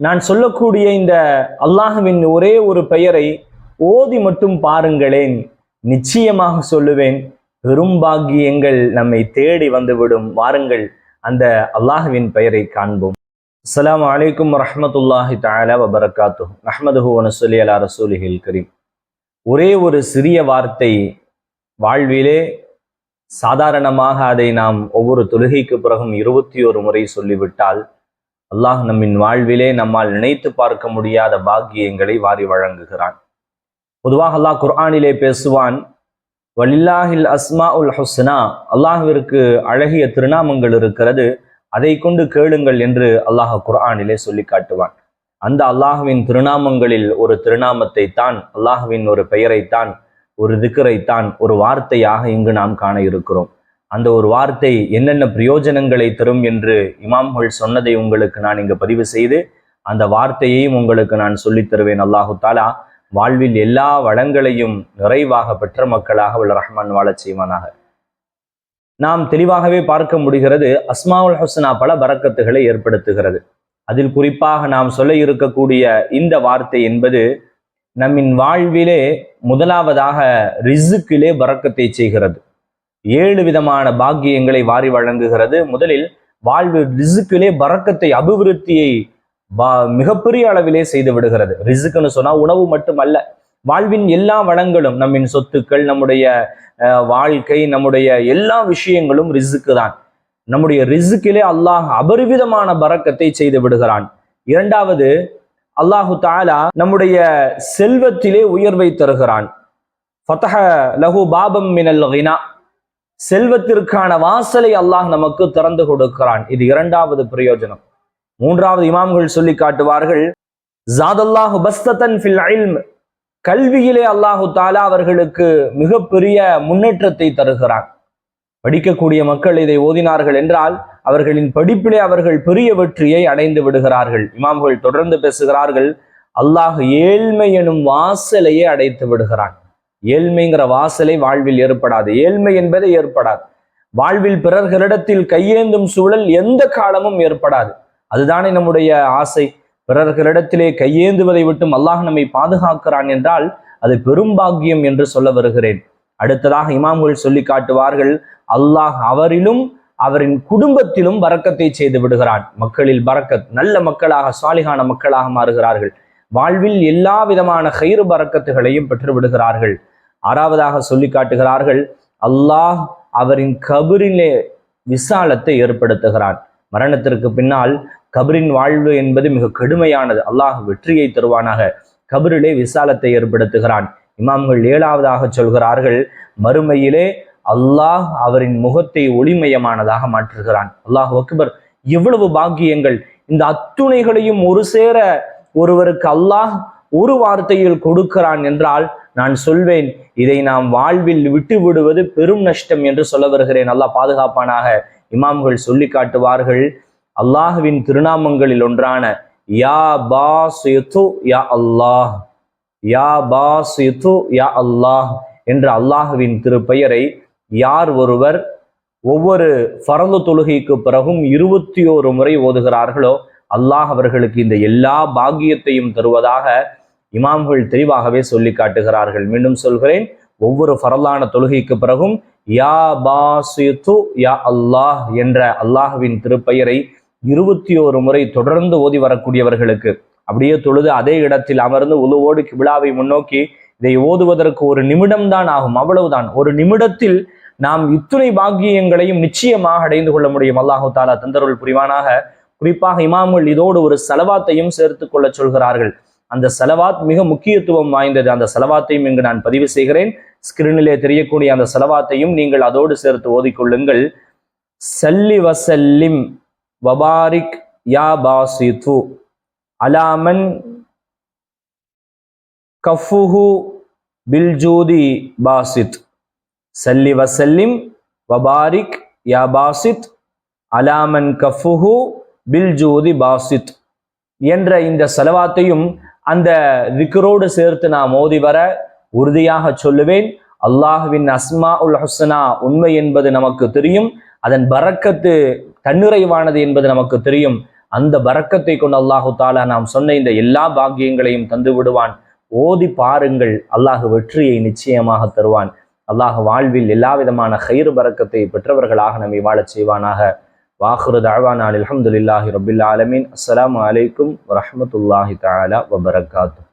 நான் சொல்லக்கூடிய இந்த அல்லாஹ்வின் ஒரே ஒரு பெயரை ஓதி மட்டும் பாருங்களேன், நிச்சயமாக சொல்லுவேன், பெரும்பாக்கியங்கள் நம்மை தேடி வந்துவிடும். வாருங்கள் அந்த அல்லாஹ்வின் பெயரை காண்போம். அஸ்ஸலாமு அலைக்கும் வரஹ்மத்துல்லாஹி தஆலா வபரகாத்துஹு. நஹ்மதுஹு வ நுஸல்லி அலா ரசூலிஹில் கரீம். ஒரே ஒரு சிறிய வார்த்தை வாழ்விலே சாதாரணமாக அதை நாம் ஒவ்வொரு தொழுகைக்கு பிறகும் 21 முறை சொல்லிவிட்டால் அல்லாஹ் நம்மின் வாழ்விலே நம்மால் நினைத்து பார்க்க முடியாத பாக்கியங்களை வாரி வழங்குகிறான். பொதுவாக அல்லாஹ் குர்ஆனிலே பேசுவான், வலில்லாஹில் அஸ்மாஉல் ஹுஸ்னா, அல்லாஹ்விற்கு அழகிய திருநாமங்கள் இருக்கிறது, அதை கொண்டு கேளுங்கள் என்று அல்லாஹ் குர்ஆனிலே சொல்லி காட்டுவான். அந்த அல்லாஹ்வின் திருநாமங்களில் ஒரு திருநாமத்தை தான், அல்லாஹ்வின் ஒரு பெயரைத்தான், ஒரு திக்ரைத்தான், ஒரு வார்த்தையாக இங்கு நாம் காண இருக்கிறோம். அந்த ஒரு வார்த்தை என்னென்ன பிரயோஜனங்களை தரும் என்று இமாம்கள் சொன்னதை உங்களுக்கு நான் இங்கு பதிவு செய்து அந்த வார்த்தையையும் உங்களுக்கு நான் சொல்லித் தருவேன். அல்லாஹு தாலா வாழ்வில் எல்லா வளங்களையும் நிறைவாக பெற்ற மக்களாக வல்ல ரஹ்மான் வாழச் செய்வானாக. நாம் தெளிவாகவே பார்க்க முடிகிறது, அஸ்மாவுல் ஹுஸ்னா பல பரக்கத்துகளை ஏற்படுத்துகிறது. அதில் குறிப்பாக நாம் சொல்ல இருக்கக்கூடிய இந்த வார்த்தை என்பது நம்மின் வாழ்விலே முதலாவதாக ரிஸ்கிலே பரக்கத்தை செய்கிறது. 7 விதமான பாக்கியங்களை வாரி வழங்குகிறது. முதலில் வாழ்வு ரிஸ்கிலே பரக்கத்தை, அபிவிருத்தியை மிகப்பெரிய அளவிலே செய்து விடுகிறது. ரிஸ்க்னு சொன்னா உணவு மட்டுமல்ல, வாழ்வின் எல்லா வளங்களும், நம்மின் சொத்துக்கள், நம்முடைய வாழ்க்கை, நம்முடைய எல்லா விஷயங்களும் ரிஸ்க்கு தான். நம்முடைய ரிஸ்கிலே அல்லாஹ் அபரிவிதமான பரக்கத்தை செய்து விடுகிறான். இரண்டாவது, அல்லாஹு தஆலா நம்முடைய செல்வத்திலே உயர்வை தருகிறான். ஃபதஹ லஹு பாபம் மினல் கினா, செல்வத்திற்கான வாசலை அல்லாஹ் நமக்கு திறந்து கொடுக்கிறான். இது இரண்டாவது பிரயோஜனம். மூன்றாவது, இமாம்கள் சொல்லி காட்டுவார்கள், ஜாதல்லாஹு பஸ்ததன் ஃபில் இல்ம், கல்வியிலே அல்லாஹு தஆலா அவர்களுக்கு மிகப்பெரிய முன்னேற்றத்தை தருகிறான். படிக்கக்கூடிய மக்கள் இதை ஓதினார்கள் என்றால் அவர்களின் படிப்பிலே அவர்கள் பெரிய வெற்றியை அடைந்து விடுகிறார்கள். இமாம்கள் தொடர்ந்து பேசுகிறார்கள், அல்லாஹ் ஏழ்மை எனும் வாசலையே அடைத்து விடுகிறான். ஏழ்மைங்கிற வாசலை வாழ்வில் ஏற்படாது, ஏழ்மை என்பதை ஏற்படாது. வாழ்வில் பிறர்களிடத்தில் கையேந்தும் சூழல் எந்த காலமும் ஏற்படாது. அதுதானே நம்முடைய ஆசை. பிறர்களிடத்திலே கையேந்துவதை விட்டும் அல்லாஹ் நம்மை பாதுகாக்கிறான் என்றால் அது பெரும் பாக்கியம் என்று சொல்ல வருகிறேன். அடுத்ததாக இமாம்கள் சொல்லி காட்டுவார்கள், அல்லாஹ் அவரிலும் அவரின் குடும்பத்திலும் பரக்கத்தை செய்து விடுகிறான். மக்களில் பரக்கத், நல்ல மக்களாக, சாலிகான மக்களாக மாறுகிறார்கள். வாழ்வில் எல்லா விதமான கயிறு பரக்கத்துகளையும் பெற்று விடுகிறார்கள். ஆறாவதாக சொல்லி காட்டுகிறார்கள், அல்லாஹ் அவரின் கபரிலே விசாலத்தை ஏற்படுத்துகிறான். மரணத்திற்கு பின்னால் கபரின் வாழ்வு என்பது மிக கடுமையானது. அல்லாஹ் வெற்றியை தருவானாக. கபரிலே விசாலத்தை ஏற்படுத்துகிறான். இமாம்கள் ஏழாவதாக சொல்கிறார்கள், மறுமையிலே அல்லாஹ் அவரின் முகத்தை ஒளிமயமானதாக மாற்றுகிறான். அல்லாஹ் அக்பர்! எவ்வளவு பாக்கியங்கள்! இந்த அத்துணைகளையும் ஒரு சேர ஒருவருக்கு அல்லாஹ் ஒரு வார்த்தையில் கொடுக்கிறான் என்றால் நான் சொல்வேன், இதை நாம் வாழ்வில் விட்டு விடுவது பெரும் நஷ்டம் என்று சொல்ல வருகிறேன். அல்லாஹ் பாதுகாப்பானாக. இமாம்கள் சொல்லி காட்டுவார்கள், அல்லாஹ்வின் திருநாமங்களில் ஒன்றான யா பாஸிது யா அல்லாஹ், யா பாஸிது யா அல்லாஹ் என்ற அல்லாஹ்வின் திருப்பெயரை யார் ஒருவர் ஒவ்வொரு ஃபர்து தொழுகைக்கு பிறகும் 21 முறை ஓதுகிறார்களோ அல்லாஹ் அவர்களுக்கு இந்த எல்லா பாக்கியத்தையும் தருவதாக இமாம்கள் தெளிவாகவே சொல்லி காட்டுகிறார்கள். மீண்டும் சொல்கிறேன், ஒவ்வொரு ஃபர்லான தொழுகைக்கு பிறகும் யா பாஸிது யா அல்லாஹ் என்ற அல்லாஹ்வின் திருப்பெயரை 21 முறை தொடர்ந்து ஓதி வரக்கூடியவர்களுக்கு, அப்படியே தொழுது அதே இடத்தில் அமர்ந்து உலுவோடு கிபிலாவை முன்னோக்கி இதை ஓதுவதற்கு 1 நிமிடம் தான் ஆகும், அவ்வளவுதான். 1 நிமிடத்தில் நாம் இத்துணை பாக்கியங்களையும் நிச்சயமாக அடைந்து கொள்ள முடியும். அல்லாஹு தாலா தந்தருள் புரிவானாக. குறிப்பாக இமாம்கள் இதோடு ஒரு சலவாத்தையும் சேர்த்து கொள்ள சொல்கிறார்கள். அந்த சலவாத் மிக முக்கியத்துவம் வாய்ந்தது. அந்த சலவாத்தையும் இங்கு நான் பதிவு செய்கிறேன். ஸ்கிரீனிலே தெரியக்கூடிய அந்த சலவாத்தையும் நீங்கள் அதோடு சேர்த்து ஓதிக்கொள்ளுங்கள். சல்லி வசல்லிம் வபாரிக் யா பாஸிது அலாமன் கஃபுஹு பில்ஜூதி பாஸித், சல்லி வசல்லிம் வபாரிக் யா பாஸித் அலாமன் கஃபுஹு பில்ஜூதி பாஸித் என்ற இந்த சலவாத்தையும் அந்த திக்ரோடு சேர்த்து நாம் ஓதி வர உறுதியாக சொல்லுவேன், அல்லாஹ்வின் அஸ்மாஉல் ஹுஸ்னா உண்மை என்பது நமக்கு தெரியும், அதன் பரக்கத்து தன்னிறைவானது என்பது நமக்கு தெரியும். அந்த பரக்கத்தை கொண்டு அல்லாஹு தாலா நாம் சொன்ன இந்த எல்லா பாக்கியங்களையும் தந்து விடுவான். ஓதி பாருங்கள், அல்லாஹ் வெற்றியை நிச்சயமாக தருவான். அல்லாஹ் வாழ்வில் எல்லா விதமான கயிறு பரக்கத்தை பெற்றவர்களாக நம்மை வாழச் செய்வானாக. வாஹிரு தஅவானா அல்ஹம்துலில்லாஹி ரப்பில் ஆலமீன். அஸ்ஸலாமு அலைக்கும் வரஹ்மத்துல்லாஹி தஆலா வபரகாத்துஹு.